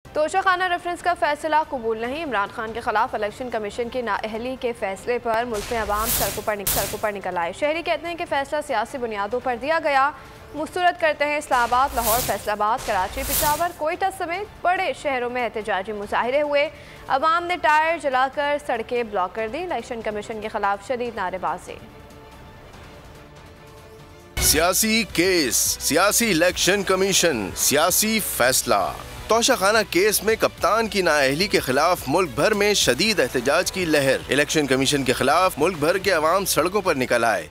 Toshakhana reference का फैसला कबूल नहीं। इमरान खान के खिलाफ इलेक्शन कमीशन की नाअहली के फैसले पर मुल्क में अवाम सड़कों पर निकल आए। शहरी कहते हैं कि फैसला सियासी बुनियादों पर दिया गया। मुस्तरद करते हैं इस्लामाबाद, लाहौर, फैसलाबाद, कराची, पेशावर, कोयटा समेत बड़े शहरों में एहतजाजी मुजाहिरे हुए। अवाम ने टायर जलाकर सड़कें ब्लॉक कर दी। इलेक्शन कमीशन के खिलाफ शदीद नारेबाजी। सियासी केस, सियासी इलेक्शन कमीशन, सियासी फैसला। तोशाखाना केस में कप्तान की नाअहली के खिलाफ मुल्क भर में शदीद एहतजाज की लहर। इलेक्शन कमीशन के खिलाफ मुल्क भर के अवाम सड़कों पर निकल आए।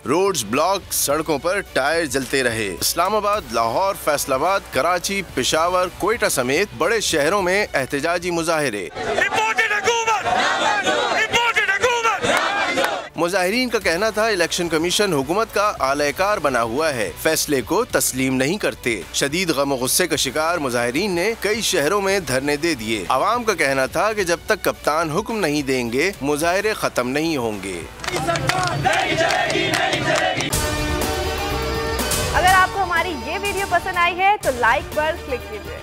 रोड्स ब्लॉक, सड़कों पर टायर जलते रहे। इस्लामाबाद, लाहौर, फैसलाबाद, कराची, पेशावर, कोयटा समेत बड़े शहरों में एहतजाजी मुजाहिरे। मुजाहिरीन का कहना था इलेक्शन कमीशन हुकूमत का आलाकार बना हुआ है, फैसले को तस्लीम नहीं करते। शदीद गम गुस्से का शिकार मुजाहिरीन ने कई शहरों में धरने दे दिए। आवाम का कहना था कि जब तक कप्तान हुक्म नहीं देंगे मुजाहिरे खत्म नहीं होंगे। अगर आपको हमारी ये वीडियो पसंद आई है तो लाइक पर क्लिक कीजिए।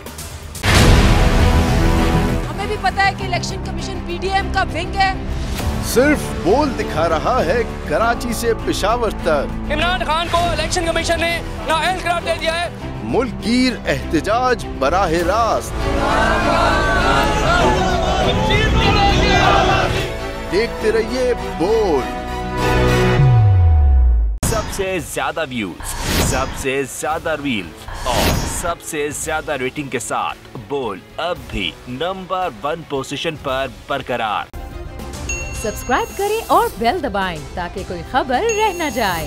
हमें भी पता है कि इलेक्शन कमीशन पीडीएम का विंग है, सिर्फ बोल दिखा रहा है कराची से पेशावर तक। इमरान खान को इलेक्शन कमीशन ने नाअहल करार दे दिया है। मुल्कीर एहतजाज बराह रास्त। देखते रहिए बोल। सबसे ज्यादा व्यूज, सबसे ज्यादा रील्स और सबसे ज्यादा रेटिंग के साथ बोल अब भी नंबर 1 पोजीशन पर बरकरार। सब्सक्राइब करें और बेल दबाएं ताकि कोई खबर रह न जाए।